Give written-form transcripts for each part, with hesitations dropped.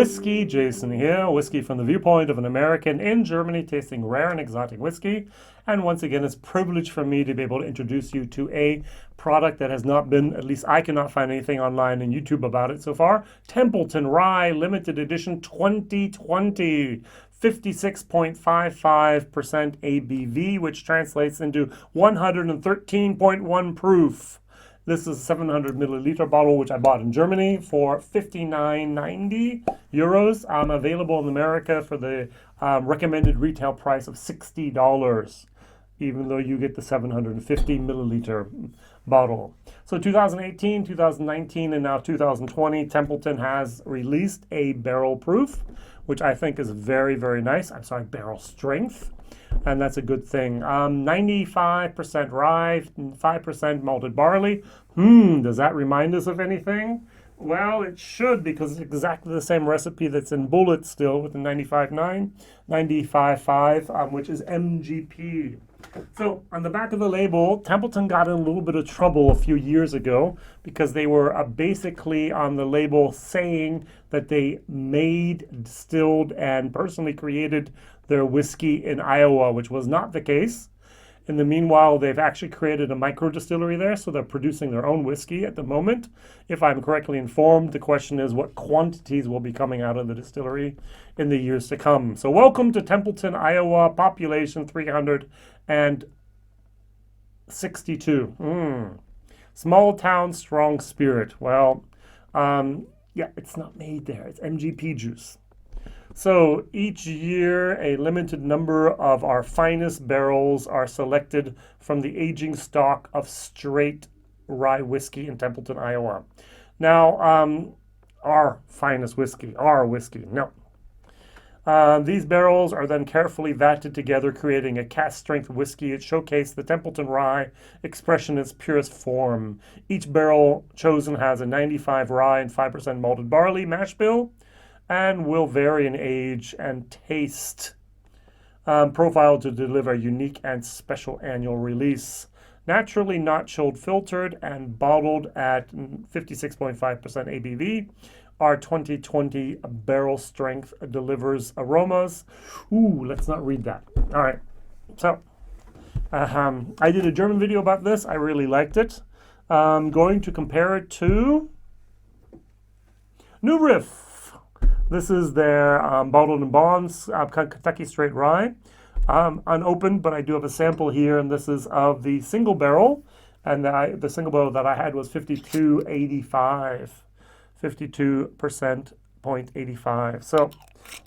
WhiskyJason here, whiskey from the viewpoint of an American in Germany tasting rare and exotic whiskey. And once again, it's a privilege for me to be able to introduce you to a product that has not been, at least I cannot find anything online and YouTube about it so far. Templeton Rye Limited Edition 2020. 56.55% ABV, which translates into 113.1 proof. This is a 700 milliliter bottle, which I bought in Germany for 59.90 euros. Available in America for the recommended retail price of $60, even though you get the 750 milliliter bottle. So 2018, 2019, and now 2020, Templeton has released a barrel proof, which I think is very, very nice. I'm sorry, barrel strength. And that's a good thing. 95% rye, 5% malted barley. Does that remind us of anything? Well, it should, because it's exactly the same recipe that's in Bullet still with the 95.9, 95.5, which is MGP. So on the back of the label, Templeton got in a little bit of trouble a few years ago because they were basically on the label saying that they made, distilled, and personally created their whiskey in Iowa, which was not the case. In the meanwhile, they've actually created a micro distillery there, so they're producing their own whiskey at the moment. If I'm correctly informed, the question is what quantities will be coming out of the distillery in the years to come. So welcome to Templeton, Iowa, population 362. Small town, strong spirit. Well, yeah, it's not made there. It's MGP juice. So each year, a limited number of our finest barrels are selected from the aging stock of straight rye whiskey in Templeton, Iowa. Now, our finest whiskey, no. These barrels are then carefully vatted together, creating a cask-strength whiskey. It showcased the Templeton Rye expression in its purest form. Each barrel chosen has a 95 rye and 5% malted barley mash bill, and will vary in age and taste, profile to deliver a unique and special annual release. Naturally not chilled filtered and bottled at 56.5% ABV. Our 2020 barrel strength delivers aromas. Let's not read that. All right. So I did a German video about this. I really liked it. I'm going to compare it to New Riff. This is their bottled and bonds Kentucky straight rye, unopened, but I do have a sample here, and this is of the single barrel, and the single barrel that I had was 52.85, 52% 0.85. So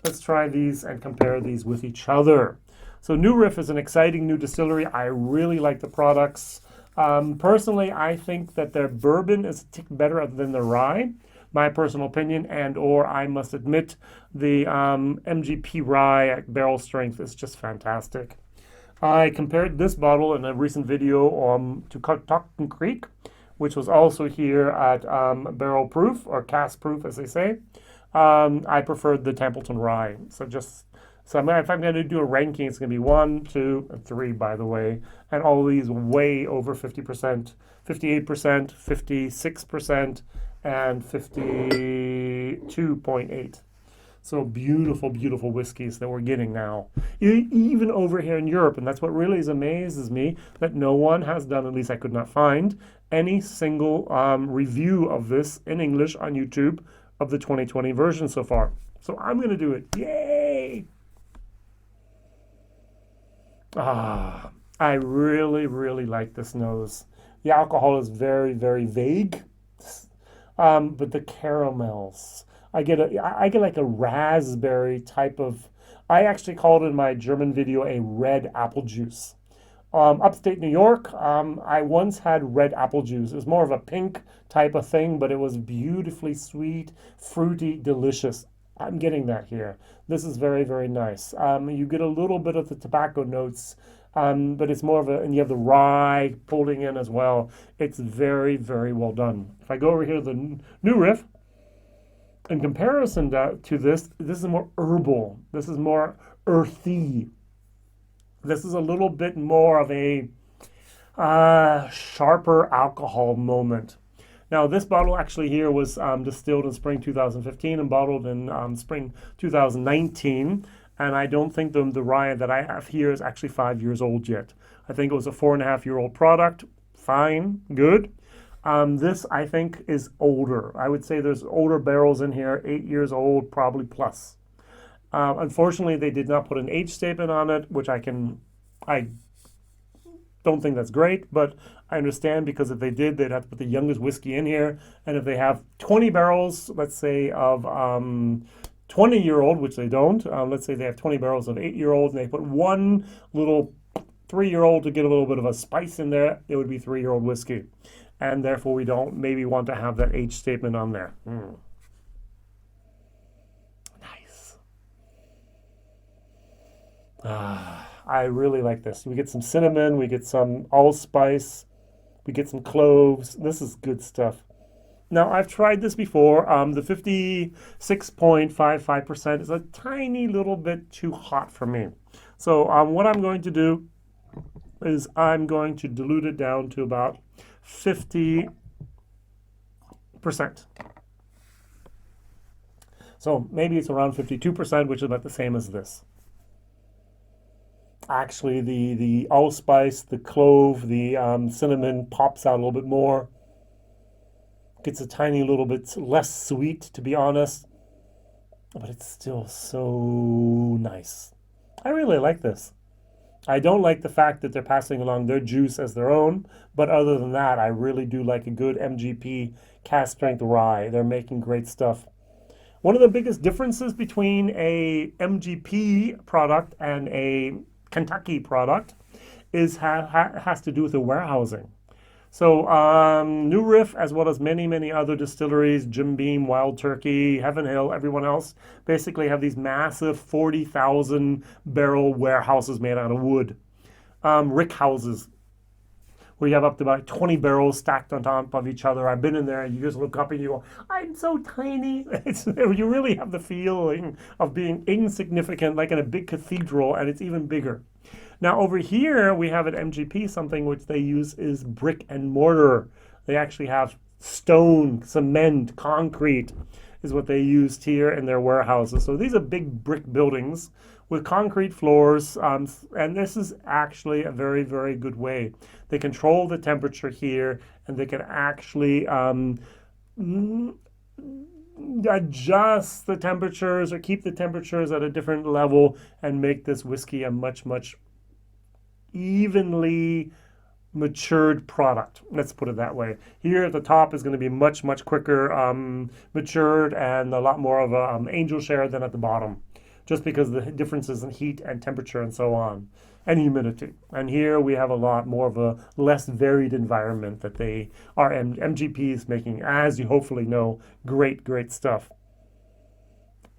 let's try these and compare these with each other. So New Riff is an exciting new distillery. I really like the products. Personally, I think that their bourbon is a tick better than the rye. My personal opinion, and or I must admit the MGP rye at barrel strength is just fantastic. I compared this bottle in a recent video to Cotton Creek, which was also here at barrel proof or cask proof, as they say. I preferred the Templeton Rye. So if I'm going to do a ranking, it's going to be 1, 2, and 3, by the way. And all these way over 50%, 58%, 56%, and 52.8. So beautiful, beautiful whiskeys that we're getting now. Even over here in Europe, and that's what really amazes me, that no one has done, at least I could not find, any single review of this in English on YouTube of the 2020 version so far. So I'm going to do it. Yay! I really, really like this nose. The alcohol is very, very vague. But the caramels, I get like a raspberry type of, I actually called in my German video a red apple juice. Upstate New York, I once had red apple juice. It was more of a pink type of thing, but it was beautifully sweet, fruity, delicious. I'm getting that here. This is very, very nice. You get a little bit of the tobacco notes, but it's more of a, and you have the rye pulling in as well. It's very, very well done. If I go over here to the New Riff, in comparison to this is more herbal. This is more earthy. This is a little bit more of a sharper alcohol moment. Now, this bottle actually here was distilled in spring 2015 and bottled in spring 2019. And I don't think the rye that I have here is actually 5 years old yet. I think it was a 4.5-year-old product. Fine, good. This, I think, is older. I would say there's older barrels in here, 8 years old, probably plus. Unfortunately, they did not put an age statement on it, which I don't think that's great, but I understand, because if they did, they'd have to put the youngest whiskey in here. And if they have 20 barrels, let's say, of 20-year-old, which they don't, let's say they have 20 barrels of 8-year-old, and they put one little 3-year-old to get a little bit of a spice in there, it would be 3-year-old whiskey. And therefore, we don't maybe want to have that age statement on there. Nice. I really like this. We get some cinnamon, we get some allspice, we get some cloves. This is good stuff. Now, I've tried this before. The 56.55% is a tiny little bit too hot for me. So what I'm going to do is I'm going to dilute it down to about 50%. So maybe it's around 52%, which is about the same as this. Actually, the allspice, the clove, the cinnamon pops out a little bit more. Gets a tiny little bit less sweet, to be honest. But it's still so nice. I really like this. I don't like the fact that they're passing along their juice as their own, but other than that, I really do like a good MGP cask strength rye. They're making great stuff. One of the biggest differences between a MGP product and a Kentucky product has to do with the warehousing. So New Riff, as well as many, many other distilleries, Jim Beam, Wild Turkey, Heaven Hill, everyone else, basically have these massive 40,000 barrel warehouses made out of wood. Rick houses, where you have up to about 20 barrels stacked on top of each other. I've been in there, and you just look up and you go, I'm so tiny. You really have the feeling of being insignificant, like in a big cathedral, and it's even bigger. Now over here, we have at MGP something which they use is brick and mortar. They actually have stone, cement, concrete is what they used here in their warehouses. So these are big brick buildings with concrete floors, and this is actually a very, very good way. They control the temperature here, and they can actually adjust the temperatures or keep the temperatures at a different level and make this whiskey a much, much evenly matured product. Let's put it that way. Here at the top is going to be much, much quicker matured and a lot more of a angel share than at the bottom, just because of the differences in heat and temperature and so on, and humidity. And here we have a lot more of a less varied environment that they are MGPs making, as you hopefully know, great, great stuff.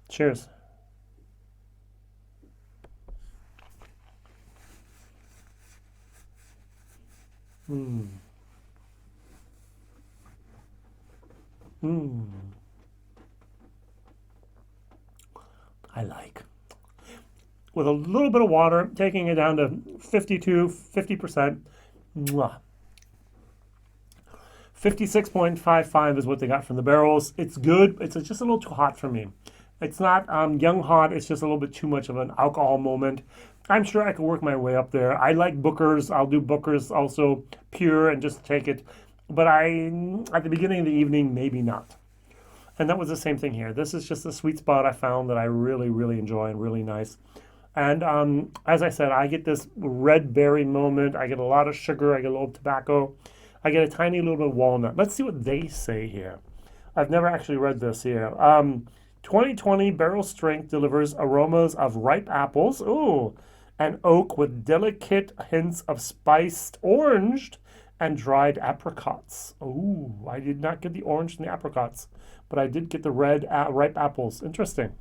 Cheers. Mm. Mm. I like. With a little bit of water, taking it down to 50%. 56.55 is what they got from the barrels. It's good. It's just a little too hot for me. It's not young hot. It's just a little bit too much of an alcohol moment. I'm sure I can work my way up there. I like Booker's. I'll do Booker's also pure and just take it. But at the beginning of the evening, maybe not. And that was the same thing here. This is just a sweet spot I found that I really, really enjoy and really nice. And as I said, I get this red berry moment. I get a lot of sugar. I get a little tobacco. I get a tiny little bit of walnut. Let's see what they say here. I've never actually read this here. 2020 Barrel Strength delivers aromas of ripe apples. Ooh. And oak with delicate hints of spiced orange and dried apricots. Ooh, I did not get the orange and the apricots, but I did get the red ripe apples. Interesting.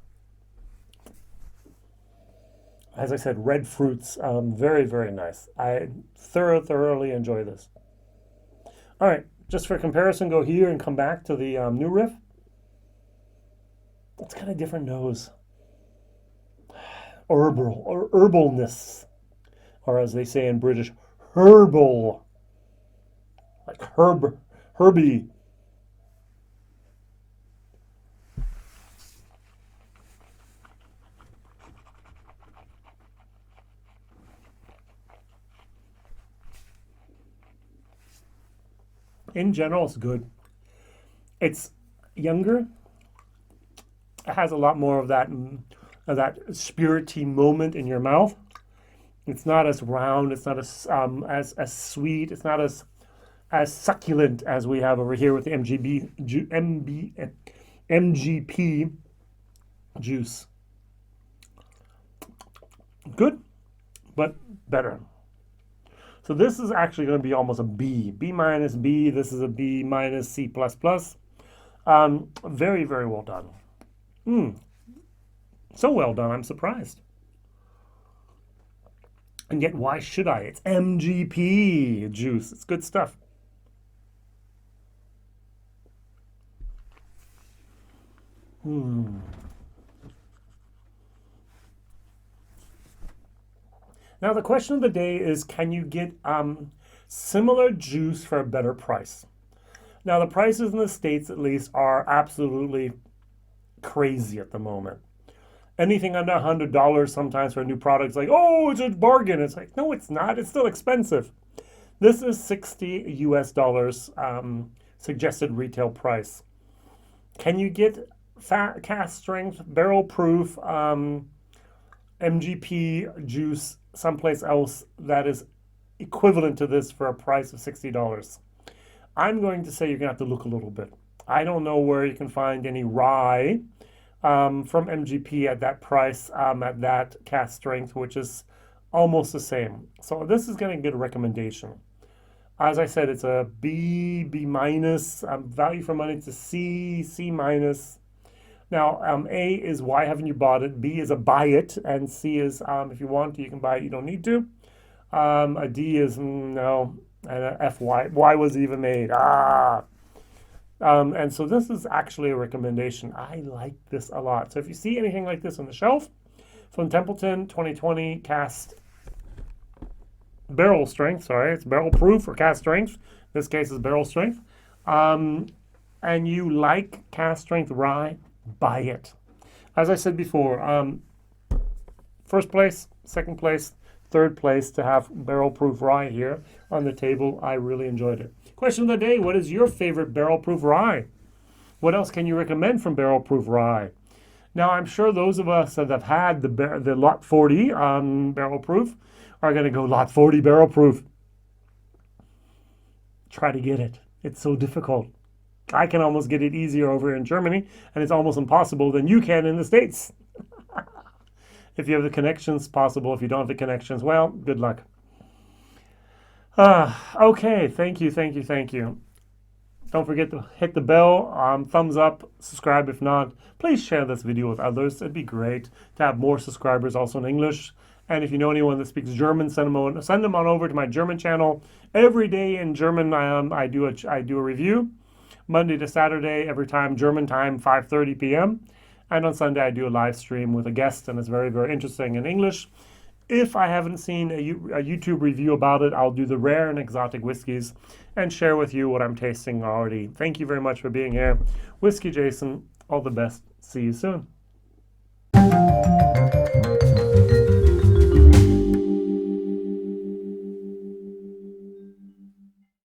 As I said, red fruits. Very, very nice. I thoroughly enjoy this. All right, just for comparison, go here and come back to the New Riff. It's got a different nose. Herbal or herbalness, or as they say in British, herbal, like herby. in general, it's good. It's younger. It has a lot more of that spirity moment in your mouth. It's not as round. It's not as sweet. It's not as succulent as we have over here with the MGP juice. Good, but better. So this is actually going to be almost a B. B minus B. This is a B minus C++. Very, very well done. So well done, I'm surprised. And yet, why should I? It's MGP juice. It's good stuff. Now, the question of the day is, can you get similar juice for a better price? Now, the prices in the States, at least, are absolutely crazy at the moment. Anything under $100 sometimes for a new product is like, oh, it's a bargain. It's like, no, it's not. It's still expensive. This is $60 US suggested retail price. Can you get cast strength, barrel proof MGP juice someplace else that is equivalent to this for a price of $60? I'm going to say you're going to have to look a little bit. I don't know where you can find any rye from MGP at that price, at that cast strength, which is almost the same. So this is going to get a recommendation. As I said, it's a B, B minus. Value for money, it's a C, C minus. Now, A is why haven't you bought it? B is a buy it. And C is if you want to, you can buy it. You don't need to. A D is no. And a F, why was it even made? And so this is actually a recommendation. I like this a lot. So if you see anything like this on the shelf from Templeton 2020 cast barrel strength, sorry, it's barrel proof or cast strength. In this case is barrel strength. And you like cast strength rye, buy it. As I said before, first place, second place, third place to have barrel proof rye here on the table. I really enjoyed it. Question of the day, what is your favorite barrel proof rye? What else can you recommend from barrel proof rye? Now, I'm sure those of us that have had the Lot 40 barrel proof are going to go Lot 40 barrel proof. Try to get it. It's so difficult. I can almost get it easier over here in Germany, and it's almost impossible than you can in the States. If you have the connections, possible. If you don't have the connections, well, good luck. Okay, thank you. Don't forget to hit the bell, thumbs up, subscribe if not. Please share this video with others. It'd be great to have more subscribers also in English. And if you know anyone that speaks German, send them on over to my German channel. Every day in German, I do a review. Monday to Saturday, every time, German time, 5:30 p.m. And on Sunday, I do a live stream with a guest, and it's very, very interesting in English. If I haven't seen a YouTube review about it, I'll do the rare and exotic whiskeys and share with you what I'm tasting already. Thank you very much for being here. Whiskey Jason, all the best. See you soon.